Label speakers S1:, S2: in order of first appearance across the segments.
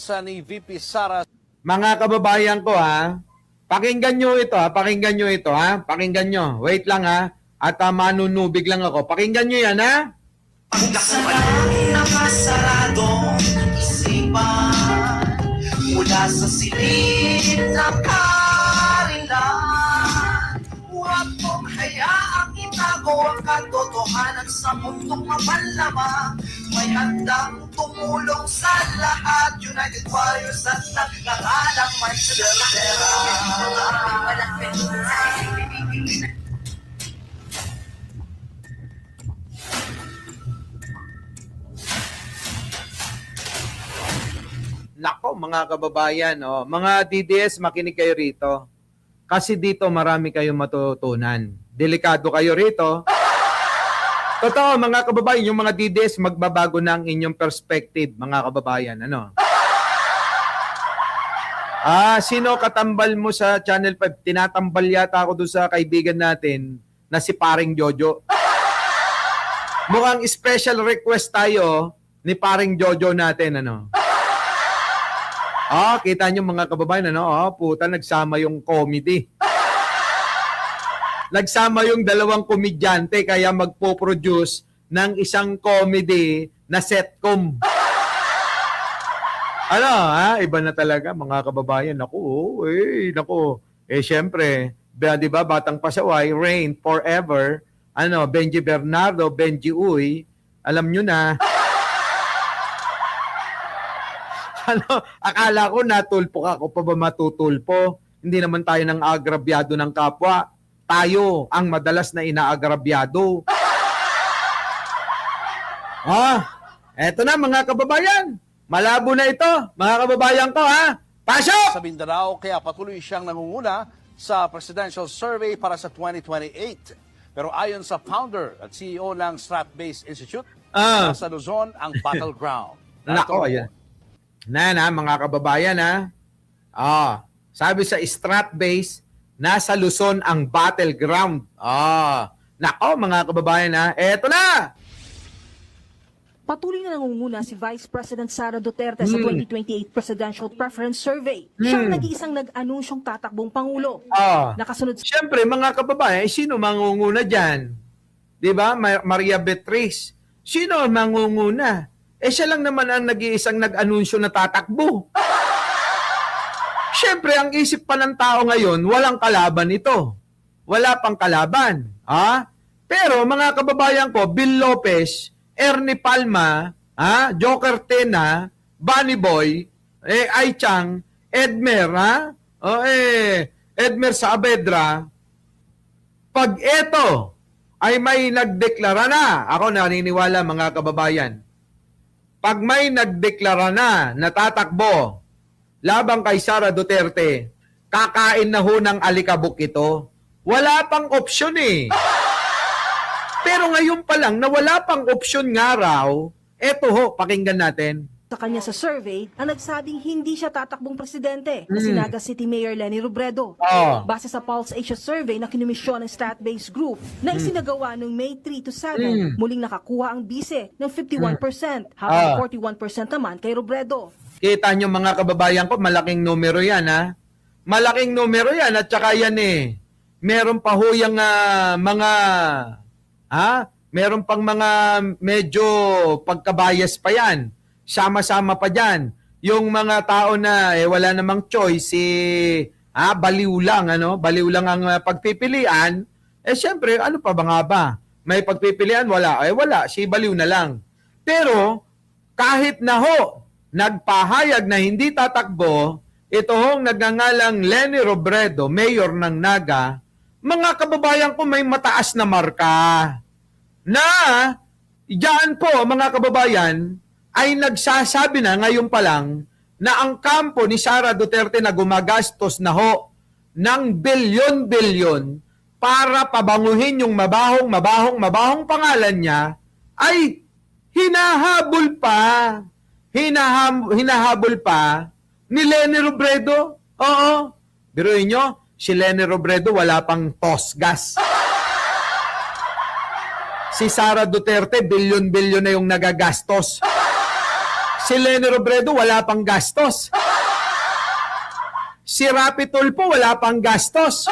S1: depensa ni VP Sara.
S2: Mga kababayan ko ha, pakinggan nyo ito ha, pakinggan nyo ito ha, pakinggan nyo. Wait lang ha, at manunubig lang ako. Pakinggan nyo yan ha.
S3: Pagkasalang nakasaradong isipan mula sa silid na karilan. Huwag mong hayaang itago ang katotohanan sa mundong mapanlamang. May handang tumulong sa lahat. United Warriors at nagkakalang may sila.
S2: Nako mga kababayan, oh, mga DDS, makinig kayo rito. Kasi dito marami kayong matutunan. Delikado kayo rito. Totoo mga kababayan, yung mga DDS magbabago ng inyong perspective, mga kababayan. Ano? Sino katambal mo sa Channel 5? Tinatambal yata ako doon sa kaibigan natin na si Paring Jojo. Mukhang special request tayo ni Paring Jojo natin, ano? Kita nyo mga kababayan, ano? Puta, nagsama yung comedy. Nagsama yung dalawang komedyante kaya magpo-produce ng isang comedy na sitcom. Ano, iba na talaga mga kababayan. Naku, syempre, di ba, Batang Pasaway, Reign Forever, Benji Bernardo, Benji Uy, alam nyo na. Akala ko natulpo ka, ako pa ba matutulpo? Hindi naman tayo nang agrabyado ng kapwa. Tayo ang madalas na inaagrabyado. Eto na mga kababayan. Malabo na ito, mga kababayan ko ha. Pasok!
S1: Sa Mindanao, kaya patuloy siyang nangunguna sa presidential survey para sa 2028. Pero ayon sa founder at CEO ng Strat-Based Institute, sa Luzon ang battleground.
S2: Nako, ayan. Mga kababayan ha. Sabi sa Strat-Based, nasa Luzon ang battleground. Nako mga kababayan ha. Eto na!
S4: Patuloy na nangunguna si Vice President Sara Duterte sa 2028 Presidential Preference Survey. Siya ang nag-iisang nag-anunsyong tatakbong Pangulo. Nakasunod
S2: Siyempre, mga kababayan, sino mangunguna dyan? Diba? Maria Beatriz. Sino ang mangunguna? Siya lang naman ang nag-iisang nag-anunsyo na tatakbo. Siyempre, ang isip pa ng tao ngayon, walang kalaban ito. Wala pang kalaban. Pero, mga kababayan ko, Bill Lopez, Ernie Palma, Joker Tena, Bunny Boy, Ai Chang, Edmer, Edmer Saavedra, pag ito ay may nagdeklara na, ako naniniwala mga kababayan, pag may nagdeklara na natatakbo labang kay Sara Duterte, kakain na ho ng alikabok ito. Wala pang opsyon Pero ngayon pa lang na wala pang opsyon nga raw, eto ho, pakinggan natin.
S4: sa kanya sa survey ang nagsabing hindi siya tatakbong presidente na si Naga City Mayor Leni Robredo. Base sa Pulse Asia survey na kinumisyon ng Strat-Based Group na isinagawa noong May 3 to 7, muling nakakuha ang bise ng 51%, habang 41% naman kay Robredo.
S2: Kita nyo mga kababayan ko, malaking numero yan Malaking numero yan at saka yan meron pa ho yung meron pang mga medyo pagkabayas pa yan. Sama-sama pa dyan. Yung mga tao na wala namang choice, baliw lang, baliw lang ang pagpipilian, syempre, ano pa ba nga ba? May pagpipilian, wala. Wala, si baliw na lang. Pero, kahit na ho, nagpahayag na hindi tatakbo, ito hong nagngangalang Leni Robredo, mayor ng Naga, mga kababayan ko may mataas na marka na diyan po mga kababayan ay nagsasabi na ngayon pa lang na ang kampo ni Sara Duterte na gumagastos na ho ng bilyon-bilyon para pabanguhin yung mabahong pangalan niya ay hinahabol pa ni Leni Robredo. Oo. Biruin nyo, si Leni Robredo wala pang tosgas. Si Sara Duterte, bilyon-bilyon na yung nagagastos. Si Leni Robredo, wala pang gastos. Si Rapi Tulfo, wala pang gastos.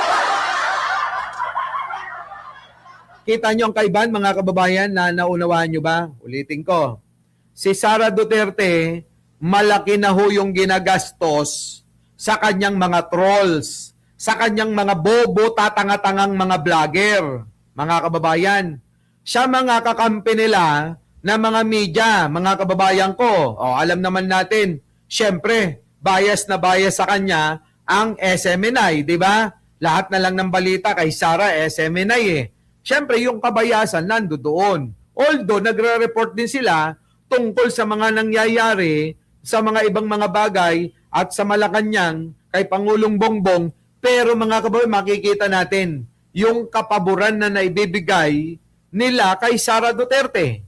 S2: Kita nyo ang kaibahan, mga kababayan, na naunawaan nyo ba? Ulitin ko. Si Sara Duterte, malaki na ho yung ginagastos sa kanyang mga trolls, sa kanyang mga bobo, tatanga-tangang mga vlogger, mga kababayan. Siya mga kakampi nila na mga media, mga kababayan ko. O, alam naman natin, syempre, bias na bias sa kanya ang SMNI, di ba? Lahat na lang ng balita kay Sara, SMNI eh. Syempre, yung kabayasan nando doon. Although, nagre-report din sila tungkol sa mga nangyayari sa mga ibang mga bagay at sa Malacanang kay Pangulong Bongbong. Pero mga kababayan, makikita natin yung kapaboran na naibibigay nila kay Sara Duterte.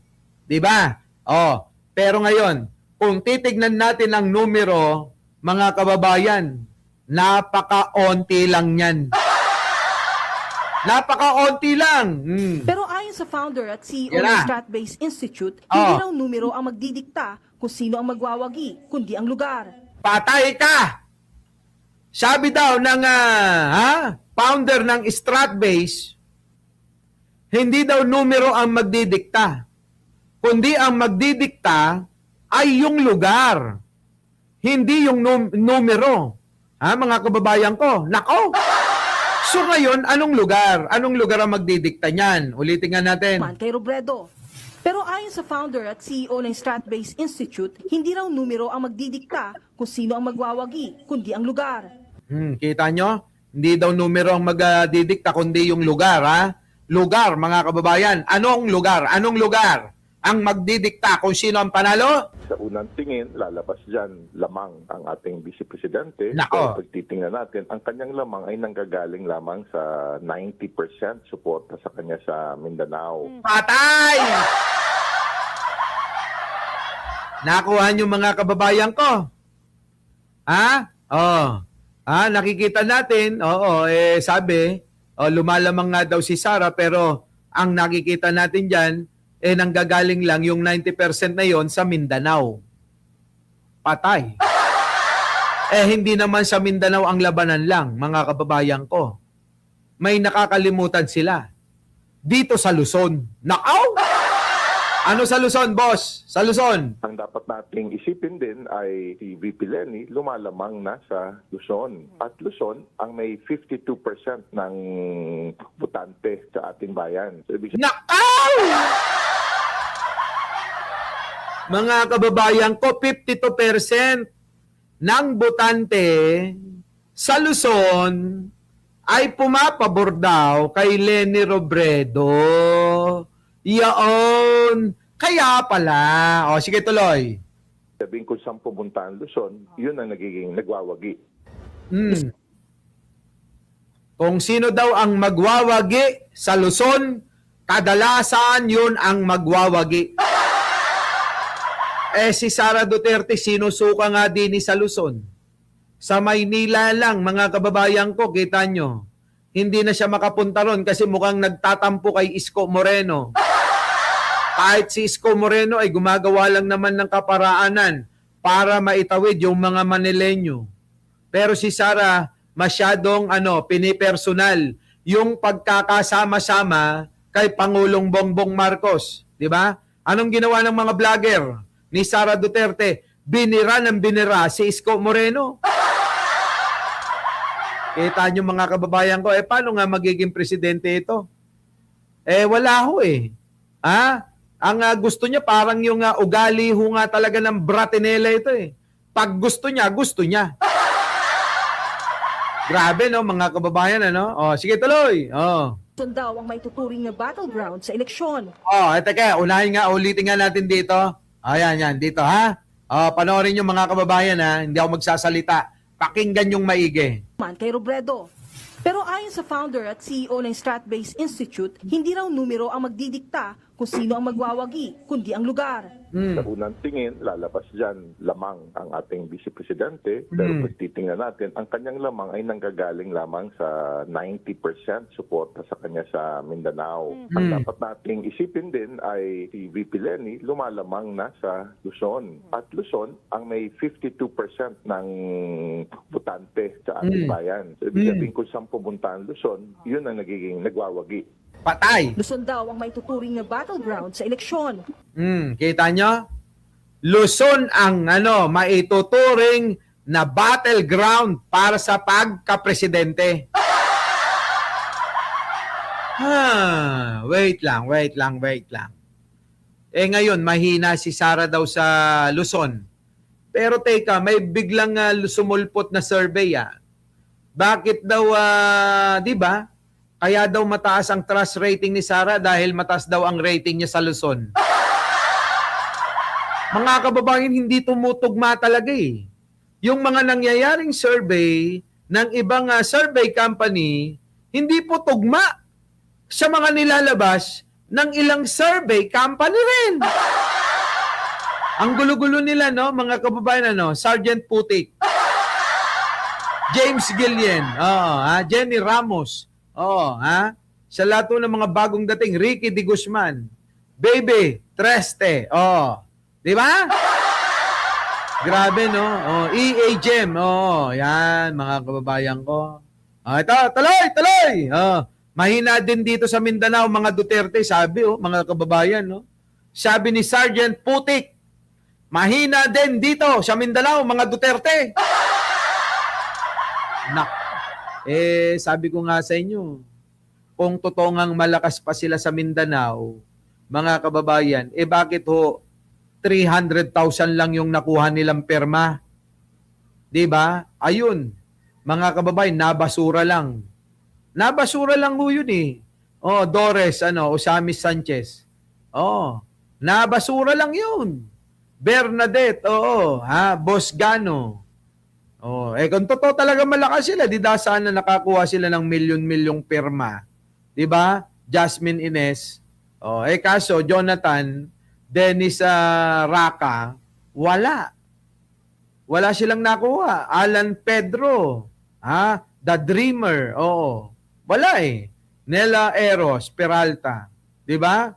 S2: Di ba? Oh, pero ngayon, kung titignan natin ang numero, mga kababayan, napaka-onti lang yan. Napaka-onti lang.
S4: Pero ayon sa founder at CEO
S2: Yan
S4: ng
S2: na.
S4: Strat-Based Institute, hindi
S2: Oh.
S4: raw numero ang magdidikta kung sino ang magwawagi, kundi ang lugar.
S2: Patay ka! Sabi daw ng founder ng Strat-Base, hindi daw numero ang magdidikta, kundi ang magdidikta ay yung lugar. Hindi yung numero. Mga kababayan ko. Nako! So ngayon, anong lugar? Anong lugar ang magdidikta niyan? Ulitin nga natin.
S4: Man kay Robredo. Pero ayon sa founder at CEO ng Strat-Based Institute, hindi raw numero ang magdidikta kung sino ang magwawagi, kundi ang lugar.
S2: Kita nyo? Hindi daw numero ang magdidikta, kundi yung lugar, ha? Lugar, mga kababayan. Anong lugar? Anong lugar ang magdidikta kung sino ang panalo?
S5: Sa unang tingin, lalabas dyan lamang ang ating Vice Presidente.
S2: Nako.
S5: Pero pag titingnan natin, ang kanyang lamang ay nanggagaling lamang sa 90% suporta sa kanya sa Mindanao.
S2: Patay! Nakuha nyo mga kababayan ko. Ha? Nakikita natin, sabi, lumalamang nga daw si Sara, pero ang nakikita natin dyan, nanggagaling lang yung 90% na yon sa Mindanao. Patay. Hindi naman sa Mindanao ang labanan lang, mga kababayan ko. May nakakalimutan sila. Dito sa Luzon. Nakaw! Ano sa Luzon, boss? Sa Luzon?
S5: Ang dapat nating isipin din ay si VP Leni lumalamang na sa Luzon. At Luzon ang may 52% ng botante sa ating bayan. So, ibig
S2: Nakaw! Mga kababayan ko, 52% ng botante sa Luzon ay pumapabor daw kay Leni Robredo. Yaon. Kaya pala. O, sige tuloy.
S5: sabihin kung saan pumunta ang Luzon, yun ang nagiging nagwawagi.
S2: Kung sino daw ang magwawagi sa Luzon, kadalasan yun ang magwawagi. Si Sara Duterte, sinusuka nga din sa Luzon. Sa Maynila lang, mga kababayan ko, kita nyo, hindi na siya makapunta ron kasi mukhang nagtatampo kay Isko Moreno. Kahit si Isko Moreno ay gumagawa lang naman ng kaparaanan para maitawid yung mga Manileño. Pero si Sara, masyadong pinipersonal yung pagkakasama-sama kay Pangulong Bongbong Marcos. Di ba? Anong ginawa ng mga vlogger ni Sara Duterte? Binira ng binira si Isko Moreno. Kita nyo mga kababayan ko, paano nga magiging presidente ito? Wala ho eh. Ang gusto niya parang yung ugali ho nga talaga ng Bratinela ito eh. Pag gusto niya, gusto niya. Grabe no mga kababayan sige tuloy.
S4: Luzon daw ang may tuturing na battleground sa eleksyon.
S2: Teka, ulitin nga natin dito. Yan, dito ha. Panoorin nyo mga kababayan hindi ako magsasalita. Pakinggan yung maigi.
S4: Man kay Robredo. Pero ayon sa founder at CEO ng Strat-Based Institute, hindi raw numero ang magdidikta kung sino ang magwawagi, kundi ang lugar.
S5: Sa unang tingin, lalabas dyan lamang ang ating Vice Presidente. Pero kung titingnan natin, ang kanyang lamang ay nanggagaling lamang sa 90% suporta sa kanya sa Mindanao. Ang dapat nating isipin din ay si VP Lenny lumalamang na sa Luzon. At Luzon ang may 52% ng botante sa ating bayan. So, ibig sabihin kung saan pumunta ang Luzon, yun ang nagiging nagwawagi.
S2: Patay.
S4: Luzon daw ang may tuturing na battleground sa eleksyon.
S2: Kita nyo? Luzon ang maituturing na battleground para sa pagka-presidente. Wait lang. Ngayon, mahina si Sara daw sa Luzon. Pero teka, may biglang sumulpot na survey. Bakit daw, di ba? Kaya daw mataas ang trust rating ni Sara dahil mataas daw ang rating niya sa Luzon. Mga kababayan, hindi tumutugma talaga eh. Yung mga nangyayaring survey ng ibang survey company, hindi po tugma sa mga nilalabas ng ilang survey company rin. Ang gulo-gulo nila, no, mga kababayan, Sergeant Putik, James Gillian, Jenny Ramos, sa lahat ng mga bagong dating, Ricky De Guzman, Baby Treste, di ba? Grabe, no? EA Gem, yan, mga kababayan ko. Ito, tuloy! Mahina din dito sa Mindanao, mga Duterte, sabi, mga kababayan, no? Sabi ni Sergeant Putik, mahina din dito sa Mindanao, mga Duterte. Sabi ko nga sa inyo, kung totoo ngang malakas pa sila sa Mindanao, mga kababayan, bakit 300,000 lang yung nakuha nilang perma? Diba? Ayun, mga kababayan, nabasura lang. Nabasura lang ho yun eh. Dores, Osamis Sanchez. Nabasura lang yun. Bernadette, Boss Gano. Kung totoo talaga malakas sila, di da sana nakakuha sila ng milyon-milyong perma. Di ba? Jasmine Ines. Kaso, Jonathan, Dennis Raka, wala. Wala silang nakuha. Alan Pedro, The Dreamer, wala eh. Nela Eros, Peralta. Di ba?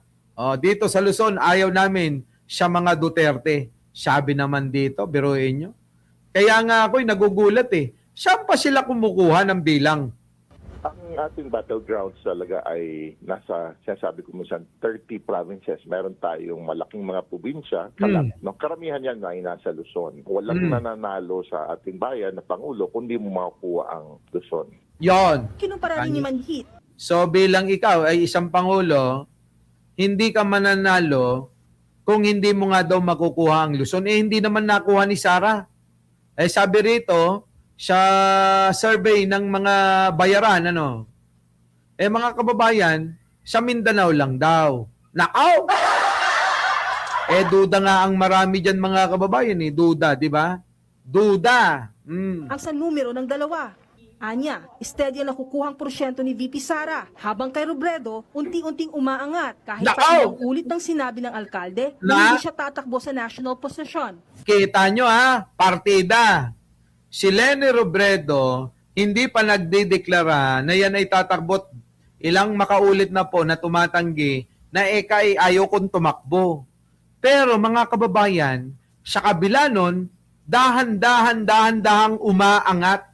S2: Dito sa Luzon, ayaw namin siya mga Duterte. Sabi naman dito, biruin nyo. Kaya nga ako'y nagugulat eh. Saan pa sila kumukuha ng bilang?
S5: Ang ating battlegrounds talaga ay nasa, sinasabi ko minsan, 30 provinces. Meron tayong malaking mga probinsya. Karamihan yan ay nasa Luzon. Walang nananalo sa ating bayan na Pangulo kundi mo makukuha ang Luzon.
S2: Yon.
S4: Kinumpara rin ni Manhit.
S2: So bilang ikaw ay isang Pangulo, hindi ka mananalo kung hindi mo nga daw makukuha ang Luzon. Hindi naman nakuha ni Sara. Sabi rito, sa survey ng mga bayaran, mga kababayan, sa Mindanao lang daw. Nakaw! Duda nga ang marami dyan mga kababayan duda, di ba? Duda.
S4: Ang sa numero ng dalawa. Anya, steady ang nakukuhang porsyento ni VP Sara, habang kay Robredo, unti-unting umaangat kahit pa ilang ulit ng sinabi ng alkalde na hindi siya tatakbo sa national posisyon.
S2: Kita nyo partida. Si Leni Robredo, hindi pa nagdideklara na yan ay tatakbot. Ilang makaulit na po na tumatanggi na ayaw kong tumakbo. Pero mga kababayan, sa kabila nun, dahan-dahang umaangat.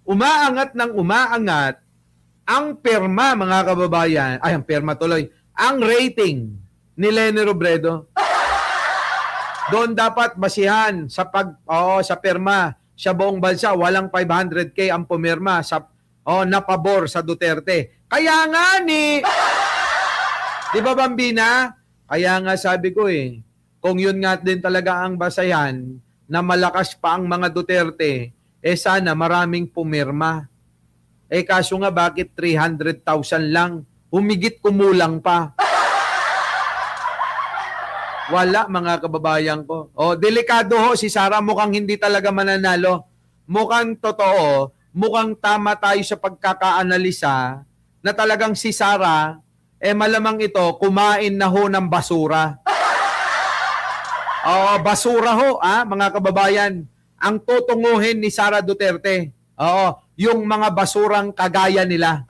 S2: Umaangat ng umaangat ang perma, mga kababayan, ang perma tuloy, ang rating ni Leni Robredo. Doon dapat basihan sa sa perma sa buong bansa, walang 500K ang pumirma sa napabor sa Duterte. Kaya nga di ba Bambina? Kaya nga sabi ko kung yun nga din talaga ang basayan na malakas pa ang mga Duterte, sana maraming pumirma. Kaso nga bakit 300,000 lang? Humigit kumulang pa. Wala mga kababayan ko. Delikado si Sara, mukhang hindi talaga mananalo. Mukhang totoo, mukhang tama tayo sa pagkakaanalisa na talagang si Sara malamang ito, kumain na ho ng basura. Oo, basura ho, mga kababayan. Ang tutunguhin ni Sara Duterte. Oo, yung mga basurang kagaya nila.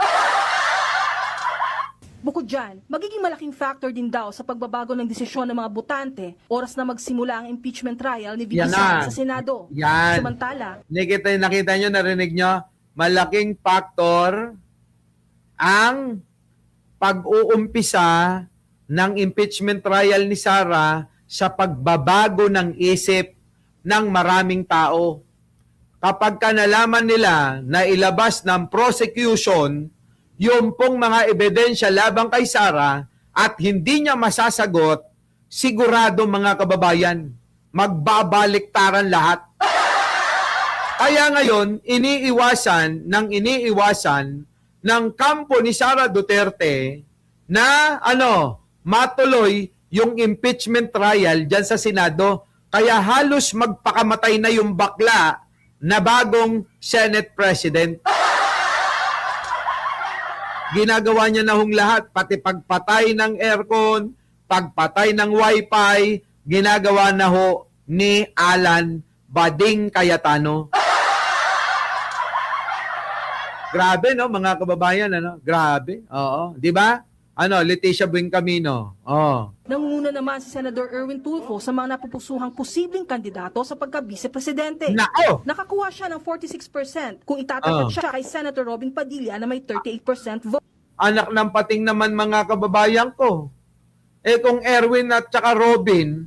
S4: Bukod dyan, magiging malaking factor din daw sa pagbabago ng desisyon ng mga botante oras na magsimula ang impeachment trial ni VP
S2: Yan
S4: Sara
S2: na.
S4: sa Senado.
S2: Yan.
S4: Samantala,
S2: Nakita nyo, narinig nyo, malaking factor ang pag-uumpisa ng impeachment trial ni Sara sa pagbabago ng isip ng maraming tao. Kapag ka nalaman nila na ilabas ng prosecution yung pong mga ebidensya labang kay Sara at hindi niya masasagot, sigurado mga kababayan, magbabaliktaran lahat. Kaya ngayon, iniiwasan ng kampo ni Sara Duterte na matuloy yung impeachment trial dyan sa Senado. Kaya halos magpakamatay na yung bakla na bagong Senate President. Ginagawa niya na hong lahat, pati pagpatay ng aircon, pagpatay ng wifi, ginagawa na ho ni Alan Bading Cayetano. Grabe, no, mga kababayan, Grabe, oo. Di ba? Leticia Buencamino. Oh.
S4: nangunguna naman si Senator Erwin Tulfo sa mga napupusuhang posibleng kandidato sa pagka-vice-presidente.
S2: Nako!
S4: Nakakuha siya ng 46% kung itatapat siya kay Senator Robin Padilla na may 38% vote.
S2: Anak ng pating naman mga kababayan ko. Kung Erwin at saka Robin,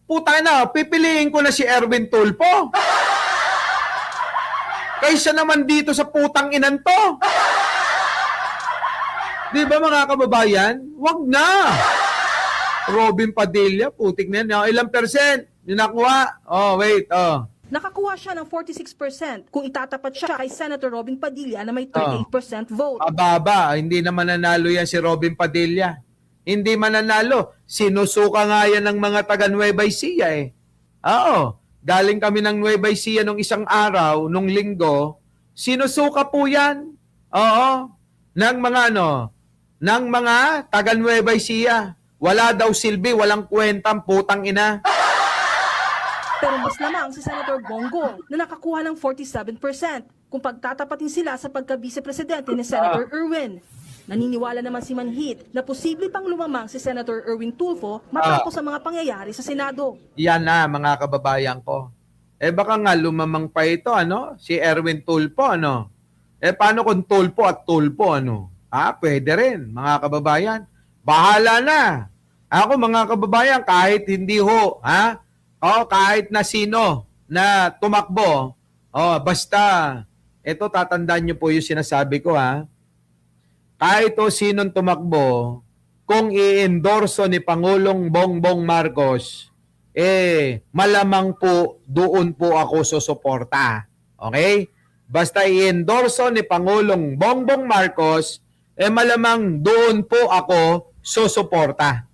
S2: puta na, pipiliin ko na si Erwin Tulfo. Kaysa naman dito sa putang inan to. Di ba mga kababayan? Wag na. Robin Padilla, putik na yan. Ilang percent? Yung nakuha? Oh, wait. Oh.
S4: Nakakuha siya ng 46% kung itatapat siya kay Senator Robin Padilla na may 38% vote.
S2: Ababa, hindi naman nanalo yan si Robin Padilla. Hindi mananalo. Sinusuka nga yan ng mga taga Nueva Ecija eh. Oo. Galing kami ng Nueva Ecija nung isang araw, nung linggo. Sinusuka po yan. Oo. Ng mga ng mga taga Nueva Ecija. Wala daw silbi, walang kwentang putang ina.
S4: Pero mas lamang si Senator Bongo na nakakuha ng 47% kung pagtatapatin sila sa pagka-vice-presidente ni Senator Erwin. Naniniwala naman si Manhit na posible pang lumamang si Senator Erwin Tulfo matapos ang mga pangyayari sa Senado.
S2: Yan na mga kababayan ko. Baka nga lumamang pa ito, si Erwin Tulfo, paano kung Tulfo at Tulfo, pwede rin, mga kababayan. Bahala na. Ako, mga kababayan, kahit hindi ho, kahit na sino na tumakbo, basta, ito tatandaan nyo po yung sinasabi ko, kahit o sinong tumakbo, kung i-endorso ni Pangulong Bongbong Marcos, malamang po doon po ako susuporta. Okay? Basta i-endorso ni Pangulong Bongbong Marcos, malamang doon po ako susuporta.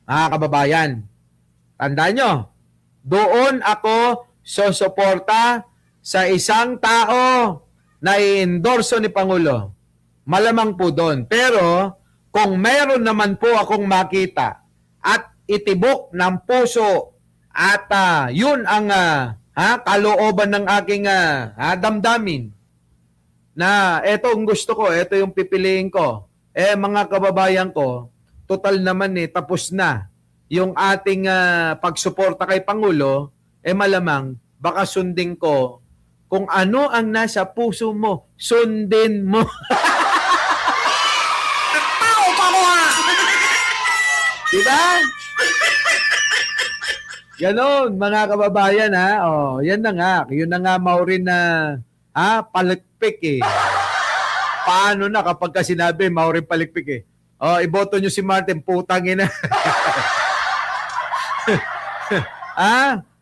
S2: Mga kababayan, tandaan nyo, doon ako susuporta sa isang tao na i-endorso ni Pangulo. Malamang po doon. Pero kung meron naman po akong makita at itibok ng puso at yun ang kalooban ng aking damdamin na eto ang gusto ko, eto yung pipiliin ko. Mga kababayan ko, total naman tapos na yung ating pagsuporta kay Pangulo, malamang baka sundin ko kung ano ang nasa puso mo, sundin mo. Diba? Ganon, mga kababayan, yan na nga. Yun na nga, Maureen, na palikpik Paano na kapag ka sinabi, Maureen palikpik iboto nyo si Martin, putang ina.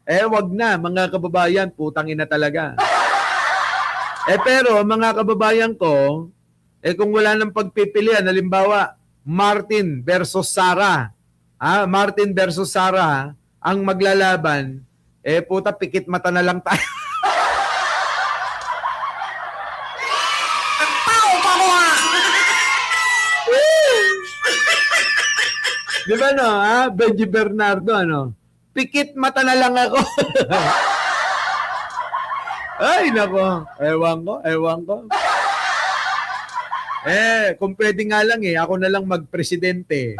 S2: Wag na, mga kababayan, putang ina talaga. Pero, mga kababayan ko, kung wala nang pagpipilian, halimbawa, Martin versus Sara. Martin versus Sara ang maglalaban, puta, pikit mata na lang tayo. Di ba no, Benji Bernardo, ano? Pikit mata na lang ako. Ay, nako. Ewan ko. Kung pwede nga lang ako na lang magpresidente.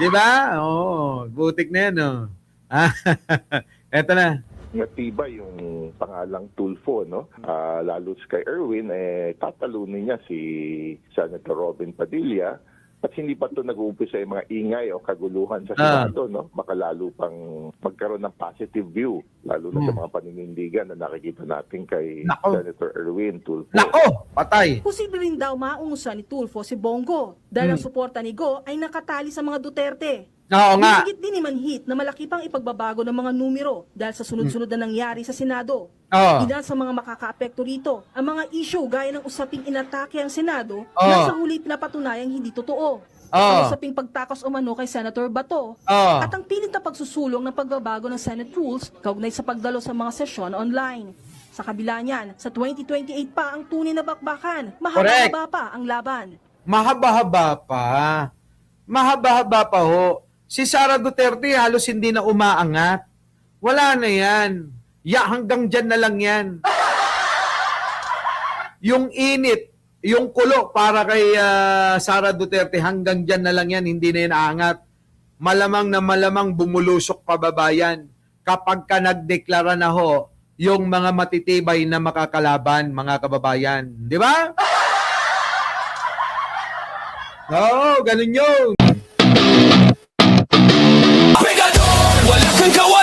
S2: Di ba? Oo, butik na yan, oh. Eto na.
S5: Matibay yung pangalang Tulfo, no? Lalo kay Erwin, tatalunin niya si Senator Robin Padilla. At hindi pa ito nag-uumpisa yung mga ingay o kaguluhan sa Senado, no? Makalalo pang magkaroon ng positive view, lalo na sa mga paninindigan na nakikita natin kay Senator Erwin Tulfo.
S2: Nako, patay.
S4: Posible rin daw maungusan ni Tulfo si Bongo dahil ang suporta ni Go ay nakatali sa mga Duterte.
S2: Oo nga.
S4: Hinigit din ni Manhit na malaki pang ipagbabago ng mga numero dahil sa sunod-sunod na nangyari sa Senado. Ilan sa mga makakaapekto rito, ang mga issue gaya ng usaping inatake ang Senado na sa huli pinapatunayang hindi totoo. Ang usaping pagtakas umano kay Senator Bato at ang pilit na pagsusulong ng pagbabago ng Senate rules kaugnay sa pagdalo sa mga sesyon online. Sa kabila niyan, sa 2028 pa ang tunay na bakbakan, mahaba-haba pa ang laban.
S2: Mahaba-haba pa ho. Si Sara Duterte halos hindi na umaangat. Wala na yan. Hanggang dyan na lang yan. Yung init, yung kulo para kay Sara Duterte, hanggang dyan na lang yan. Hindi na yan aangat. Malamang na malamang bumulusok pababayan kapag ka nagdeklara na ho yung mga matitibay na makakalaban, mga kababayan. Di ba? Oo, ganun yun.
S6: Pegador, wala kang kawa.